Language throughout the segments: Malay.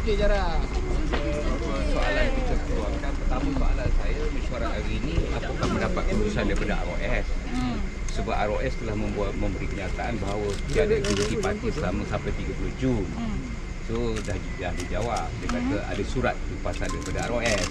Okey, Jara. Soalan kita keluarkan, pertama soalan saya, mesyuarat hari ini apakah mendapat keputusan daripada ROS? Sebab ROS telah memberi kenyataan bahawa tiada aktiviti parti selama sampai 30 Jun. So dah dijawab, dia kata ada surat lepasan daripada ROS.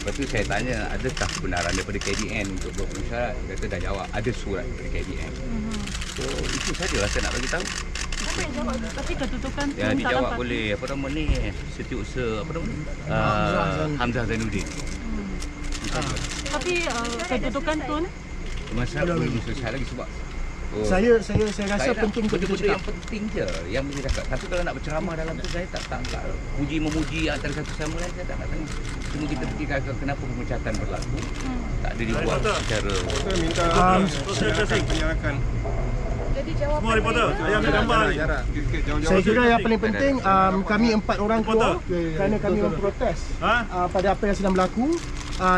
Lepas tu saya tanya, adakah kebenaran daripada KDN untuk bermesyuarat? Dia kata dah jawab, ada surat daripada KDN. So itu sajalah saya nak bagi tahu. Tapi kedudukan Ya, dijawab oleh apa nama ni, Setiausaha apa nama, Hamzah Zainuddin. Tapi kedudukan Tun Masa belum selesai lagi sebab Saya rasa penting untuk kita benda-benda cakap. yang penting je yang boleh cakap. Tapi kalau nak berceramah dalam tu saya tak puji-memuji antara satu sama lain, saya tak nak tengok. Cuma kita fikirkan kenapa pemecatan berlaku. Tak ada dibuat secara minta penyerakan. jadi jawapan Semua reporter, saya ambil gambar ni. Saya kira yang paling penting kami 4 orang keluar kerana kami memprotes pada apa yang sedang berlaku.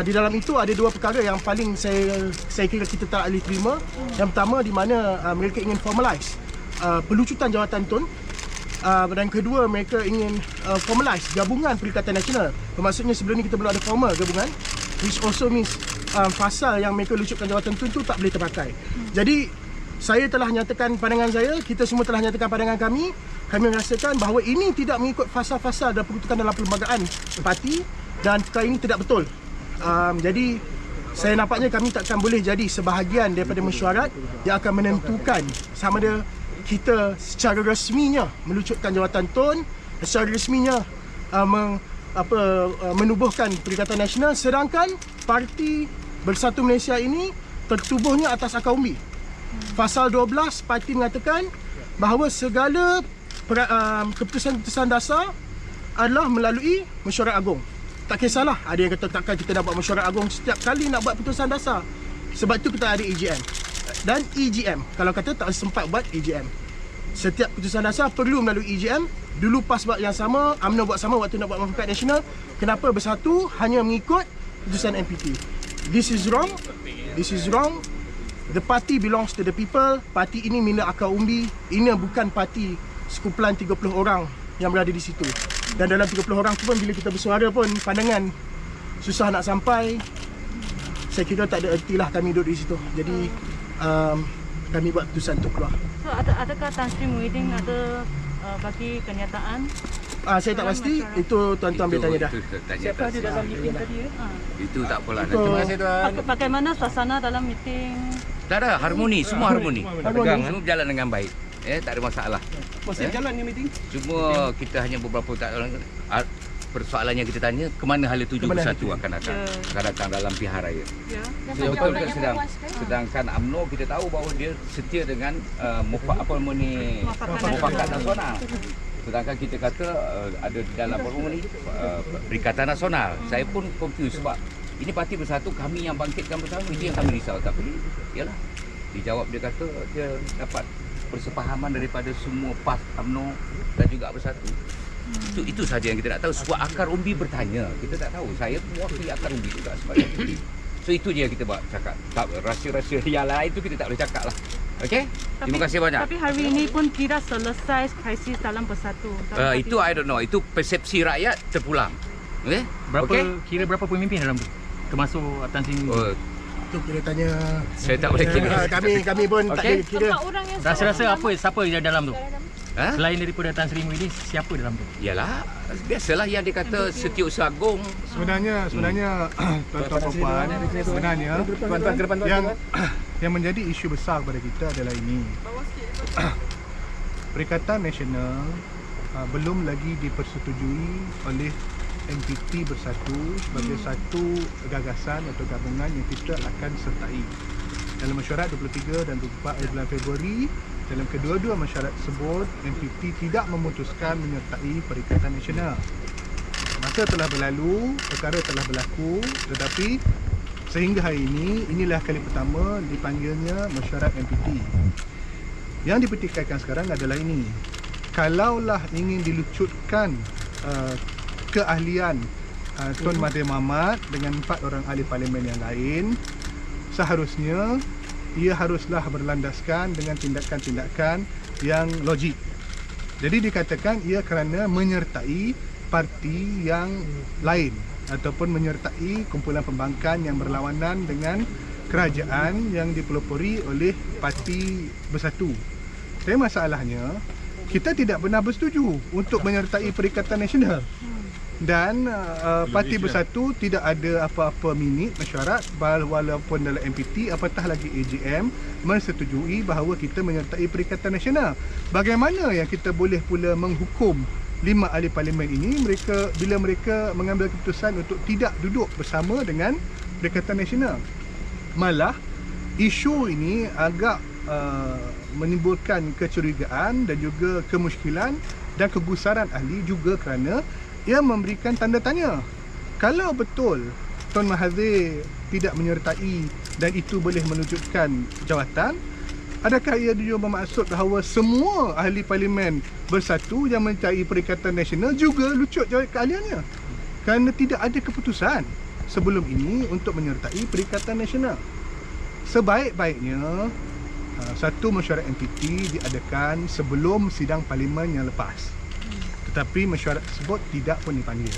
Di dalam itu ada 2 perkara yang paling saya kira kita tak boleh terima. Yang pertama di mana mereka ingin formalize pelucutan jawatan Tun, dan kedua mereka ingin formalize gabungan Perikatan Nasional. Bermaksudnya sebelum ni kita belum ada formal gabungan, which also means pasal yang mereka lucutkan jawatan Tun tu tak boleh terpakai. Jadi saya telah nyatakan pandangan saya, kita semua telah nyatakan pandangan kami. Kami merasakan bahawa ini tidak mengikut fasa-fasa dan peruntukan dalam perlembagaan parti dan perkara ini tidak betul. Jadi saya nampaknya kami takkan boleh jadi sebahagian daripada mesyuarat yang akan menentukan sama ada kita secara resminya melucutkan jawatan Tun, secara resminya menubuhkan Perikatan Nasional, sedangkan Parti Bersatu Malaysia ini tertubuhnya atas akar umbi. Pasal 12 parti mengatakan bahawa segala keputusan-keputusan dasar adalah melalui mesyuarat agung. Tak kisahlah ada yang kata takkan kita nak buat mesyuarat agung setiap kali nak buat keputusan dasar. Sebab itu kita ada EGM dan EGM. Kalau kata tak sempat buat EGM, setiap keputusan dasar perlu melalui EGM. Dulu PAS buat yang sama, UMNO buat sama waktu nak buat Mufakat Nasional. Kenapa bersatu hanya mengikut keputusan MPT? This is wrong. This is wrong. The party belongs to the people. Parti ini milik akar umbi. Ini bukan parti sekumpulan 30 orang yang berada di situ. Dan dalam 30 orang tu pun bila kita bersuara pun pandangan susah nak sampai. Saya kira tak ada ertilah kami duduk di situ. Jadi kami buat keputusan untuk keluar. So adakah Tan Sri Muhyiddin ada bagi kenyataan? Saya tak pasti. Itu tuan-tuan boleh tanya dah. Siapa di dalam meeting tadi? Itu tak apalah. Terima kasih Bagaimana suasana dalam meeting? Tak ada, harmoni, semua harmoni. Tegang, semua berjalan dengan baik. Tak ada masalah. Masih jalan ni meeting? Cuma kita hanya beberapa persoalan yang kita tanya, ke mana hala 7 bersatu akan datang dalam pilihan raya. Ya. Betul ke sedangkan UMNO kita tahu bahawa dia setia dengan Mufakat Nasional. Sedangkan kita kata ada di dalam Perikatan Nasional. Saya pun confused sebab ini parti bersatu, kami yang bangkitkan bersama, itu yang kami risau. Tapi ialah dijawab, dia kata dia dapat persepahaman daripada semua PAS, UMNO dan juga bersatu. Itu saja yang kita nak tahu. Sebab akar umbi bertanya, kita tak tahu. Saya mewakili akar umbi juga sebagai so itu je yang kita buat cakap. Tak, rahsia-rahsia yang lain itu kita tak boleh cakap lah. Okey? Terima kasih banyak. Tapi hari ini pun tidak selesai krisis dalam bersatu. Itu I don't know. Itu persepsi rakyat terpulang. Okey? Kira berapa pemimpin dalam tu? Termasuk Tan Sri Muhyiddin. Itu kira tanya. Saya tak boleh kira. Kami pun tak boleh kira. Rasa-rasa siapa yang dalam tu? Selain daripada Tan Sri Muhyiddin, siapa dalam tu? Yalah, biasalah yang dikata Setiausaha Agung. Sebenarnya tuan-tuan puan, sebenarnya yang menjadi isu besar kepada kita adalah ini. Perikatan Nasional belum lagi dipersetujui oleh MPT Bersatu sebagai satu gagasan atau gabungan yang kita akan sertai. Dalam mesyuarat 23 dan 24 bulan Februari, dalam kedua-dua mesyuarat tersebut, MPT tidak memutuskan menyertai Perikatan Nasional. Masa telah berlalu, perkara telah berlaku, tetapi sehingga hari ini, inilah kali pertama dipanggilnya mesyuarat MPT. Yang dipertikaikan sekarang adalah ini. Kalaulah ingin dilucutkan keahlian Tun Mahathir Mohamad dengan 4 orang ahli parlimen yang lain, seharusnya ia haruslah berlandaskan dengan tindakan-tindakan yang logik. Jadi dikatakan ia kerana menyertai parti yang lain ataupun menyertai kumpulan pembangkang yang berlawanan dengan kerajaan yang dipelopori oleh Parti Bersatu. Tapi masalahnya, kita tidak pernah bersetuju untuk menyertai Perikatan Nasional. Dan Parti Bersatu tidak ada apa-apa minit mesyuarat walaupun dalam MPT apatah lagi AGM mensetujui bahawa kita menyertai Perikatan Nasional. Bagaimana yang kita boleh pula menghukum 5 ahli parlimen ini bila mereka mengambil keputusan untuk tidak duduk bersama dengan Perikatan Nasional? Malah isu ini agak menimbulkan kecurigaan dan juga kemusykilan dan kegusaran ahli juga kerana ia memberikan tanda tanya. Kalau betul Tun Mahathir tidak menyertai dan itu boleh menunjukkan jawatan, adakah ia juga bermaksud bahawa semua ahli parlimen bersatu yang menyertai Perikatan Nasional juga lucut keahliannya? Kerana tidak ada keputusan sebelum ini untuk menyertai Perikatan Nasional. Sebaik-baiknya satu mesyuarat MPT diadakan sebelum sidang parlimen yang lepas. Tetapi mesyuarat tersebut tidak pun dipanggil.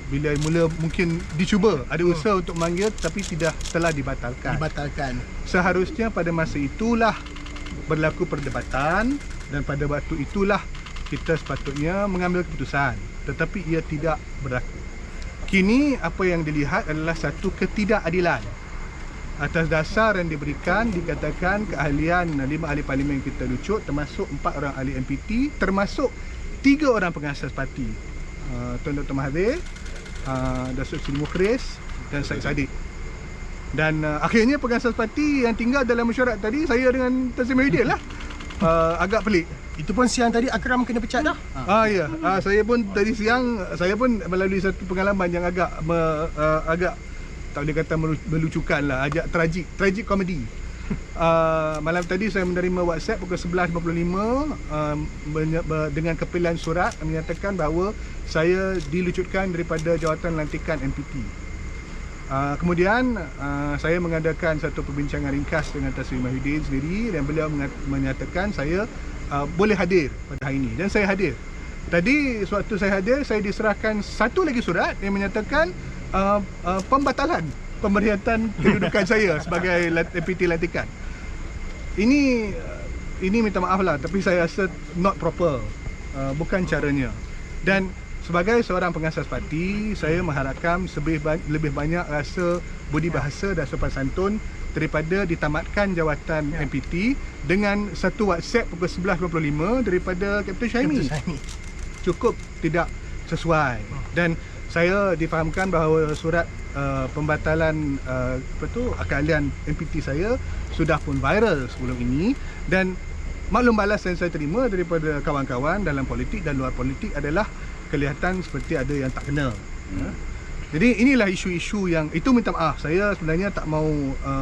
Bila mula mungkin dicuba, ada usaha untuk memanggil tapi telah dibatalkan. Seharusnya pada masa itulah berlaku perdebatan dan pada waktu itulah kita sepatutnya mengambil keputusan. Tetapi ia tidak berlaku. Kini apa yang dilihat adalah satu ketidakadilan. Atas dasar yang diberikan, dikatakan keahlian 5 ahli parlimen kita lucut, termasuk 4 orang ahli MPT, termasuk 3 orang pengasas parti, Tun Dr. Mahathir, Datuk Seri Mukhris dan Syed Saddiq. Dan akhirnya pengasas parti yang tinggal dalam mesyuarat tadi, saya dengan Tan Sri Muhyiddin lah. Agak pelik. Itu pun siang tadi Akram kena pecat dah. Ya. Saya pun tadi siang saya pun melalui satu pengalaman yang agak tak boleh kata melucukan lah, agak tragik komedi. Malam tadi saya menerima WhatsApp pukul 11.55 dengan kepilan surat menyatakan bahawa saya dilucutkan daripada jawatan lantikan MPT. Kemudian saya mengadakan satu perbincangan ringkas dengan Tan Sri Muhyiddin sendiri dan beliau menyatakan saya boleh hadir pada hari ini, dan saya hadir. Tadi sewaktu saya hadir, saya diserahkan satu lagi surat yang menyatakan pembatalan pemberian kedudukan saya sebagai MPT lantikan. Ini minta maaf lah, tapi saya rasa not proper, bukan caranya. Dan sebagai seorang pengasas parti, saya mengharapkan lebih banyak rasa budi bahasa dan sopan santun daripada ditamatkan jawatan MPT dengan satu WhatsApp pukul 11.25 daripada Kapten Syaimi. Cukup tidak sesuai. Dan saya difahamkan bahawa surat pembatalan keahlian MPT saya sudah pun viral sebelum ini, dan maklum balas yang saya terima daripada kawan-kawan dalam politik dan luar politik adalah kelihatan seperti ada yang tak kena. Jadi inilah isu-isu yang itu, minta maaf, saya sebenarnya tak mau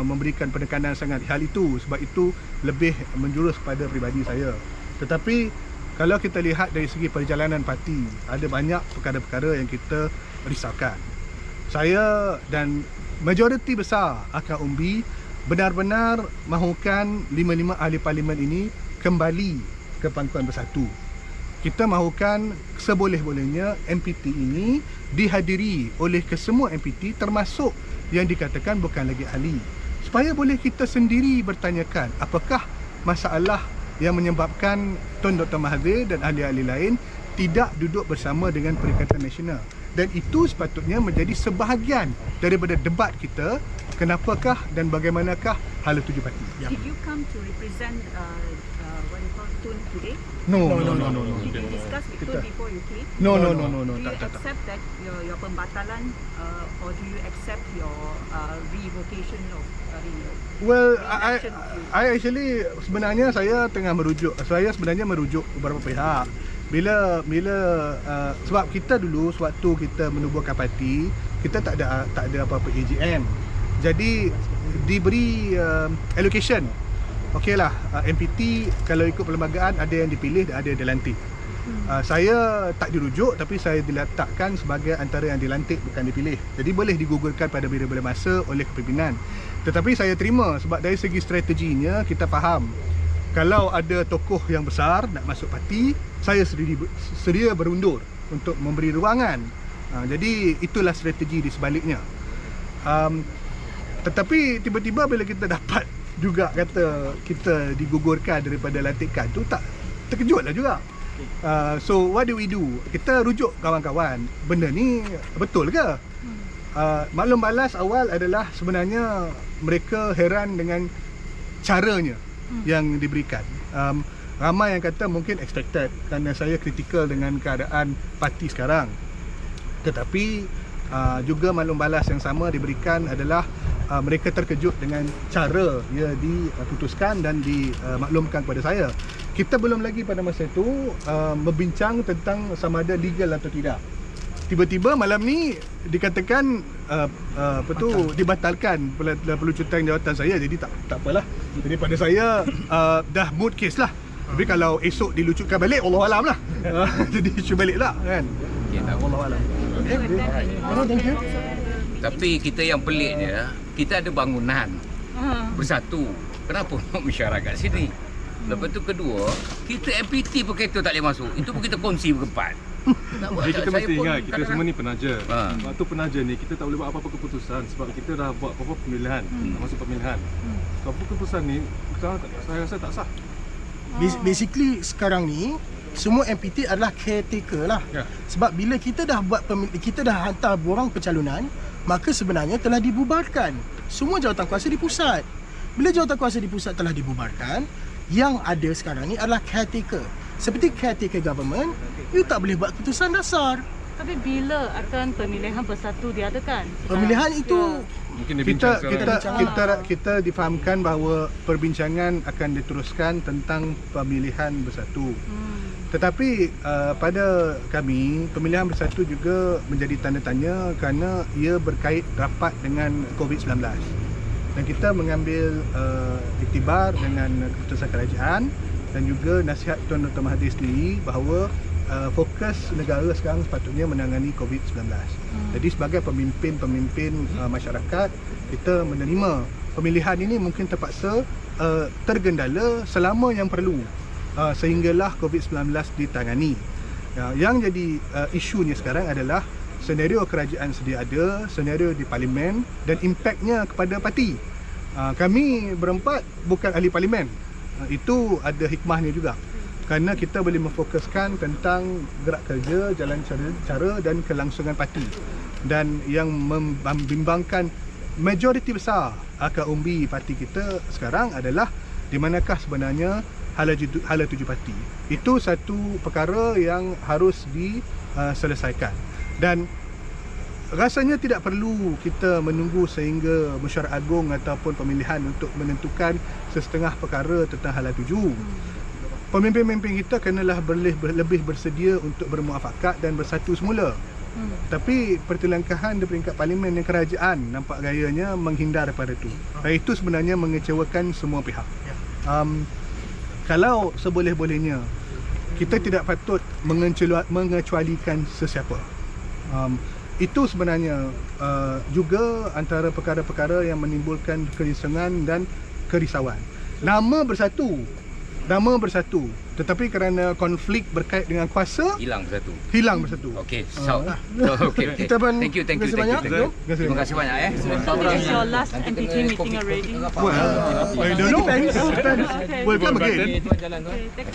memberikan penekanan sangat hal itu sebab itu lebih menjurus pada peribadi saya. Tetapi kalau kita lihat dari segi perjalanan parti, ada banyak perkara-perkara yang kita risaukan. Saya dan majoriti besar Akar Umbi benar-benar mahukan 5 ahli parlimen ini kembali ke pangkuan bersatu. Kita mahukan seboleh-bolehnya MPT ini dihadiri oleh kesemua MPT, termasuk yang dikatakan bukan lagi ahli, supaya boleh kita sendiri bertanyakan apakah masalah yang menyebabkan Tun Dr. Mahathir dan ahli-ahli lain tidak duduk bersama dengan Perikatan Nasional. Dan itu sepatutnya menjadi sebahagian daripada debat kita, kenapakah dan bagaimanakah hala tuju parti. Did you come to represent what you call Tun today? No. Did you discuss with Tun before you came? No. Do you accept that your pembatalan or do you accept your revocation of Well, re-election of you? I actually sebenarnya saya sebenarnya merujuk beberapa pihak. Bila sebab kita dulu sewaktu kita menubuhkan parti, kita tak ada apa-apa AGM. Jadi diberi allocation. Okeylah, MPT kalau ikut perlembagaan ada yang dipilih dan ada yang dilantik. Saya tak dirujuk, tapi saya diletakkan sebagai antara yang dilantik, bukan dipilih. Jadi boleh digugurkan pada bila-bila masa oleh kepimpinan. Tetapi saya terima sebab dari segi strateginya kita faham, kalau ada tokoh yang besar nak masuk parti, saya sedia berundur untuk memberi ruangan. Jadi itulah strategi di sebaliknya. Tetapi tiba-tiba bila kita dapat juga kata kita digugurkan daripada lantikan tu, tak terkejutlah juga. So what do we do? Kita rujuk kawan-kawan, benda ni betul ke? Maklum balas awal adalah sebenarnya mereka heran dengan caranya yang diberikan. Ramai yang kata mungkin expected kerana saya kritikal dengan keadaan parti sekarang. Tetapi juga maklum balas yang sama diberikan adalah mereka terkejut dengan cara ia diputuskan dan dimaklumkan kepada saya. Kita belum lagi pada masa itu membincang tentang sama ada legal atau tidak. Tiba-tiba malam ni dikatakan dibatalkan pelucutan jawatan saya. Jadi tak apalah. Jadi pada saya dah mood case lah. Tapi kalau esok dilucutkan balik, Allahualam lah. Jadi isu balik lah kan. Okay, tak apa. Allahualam. Thank you. Tapi kita yang peliknya, kita ada bangunan bersatu. Kenapa nak mesyarakat sini? Lepas tu kedua, kita MPT pun kereta tak boleh masuk. Itu pun kita kongsi berempat. Jadi kita mesti ingat kita semua ni penaja. Ha. Waktu penaja ni kita tak boleh buat apa-apa keputusan sebab kita dah buat apa-apa pemilihan, dah masuk pemilihan. So apa keputusan ni saya rasa tak sah. Basically sekarang ni semua MPT adalah caretaker lah. Sebab bila kita dah kita dah hantar borang pencalonan, maka sebenarnya telah dibubarkan semua jawatan kuasa di pusat. Bila jawatan kuasa di pusat telah dibubarkan, yang ada sekarang ni adalah caretaker. Seperti caretaker government, you tak boleh buat keputusan dasar. Tapi bila akan pemilihan bersatu diadakan? Pemilihan itu Mungkin dibincang kita difahamkan bahawa perbincangan akan diteruskan tentang pemilihan bersatu. Tetapi pada kami, pemilihan bersatu juga menjadi tanda tanya kerana ia berkait rapat dengan COVID-19. Dan kita mengambil iktibar dengan keputusan kerajaan dan juga nasihat Tuan Dr. Mahathir sendiri bahawa fokus negara sekarang sepatutnya menangani COVID-19. Jadi sebagai pemimpin-pemimpin masyarakat, kita menerima pemilihan ini mungkin terpaksa tergendala selama yang perlu sehinggalah COVID-19 ditangani. Yang jadi isunya sekarang adalah senario kerajaan sedia ada, senario di parlimen dan impaknya kepada parti. Kami berempat bukan ahli parlimen. Itu ada hikmahnya juga. Kerana kita boleh memfokuskan tentang gerak kerja, jalan cara dan kelangsungan parti. Dan yang membimbangkan majoriti besar akar umbi parti kita sekarang adalah di manakah sebenarnya hala tuju parti. Itu satu perkara yang harus diselesaikan. Dan rasanya tidak perlu kita menunggu sehingga mesyuarat agung ataupun pemilihan untuk menentukan sesetengah perkara tentang hala tuju. Pemimpin-pemimpin kita kenalah lebih bersedia untuk bermuafakat dan bersatu semula. Tapi pertelangkahan di peringkat parlimen dan kerajaan nampak gayanya menghindar daripada itu. Itu sebenarnya mengecewakan semua pihak. Kalau seboleh-bolehnya, kita tidak patut mengecualikan sesiapa. Itu sebenarnya juga antara perkara-perkara yang menimbulkan kerisangan dan kerisauan. Nama bersatu, tetapi kerana konflik berkait dengan kuasa Hilang bersatu. Okey, okey. kita pun Thank you. terima kasih banyak. Terima kasih banyak So this is your last MPT meeting already? I don't know. Depends. We'll come again. Okay, take care.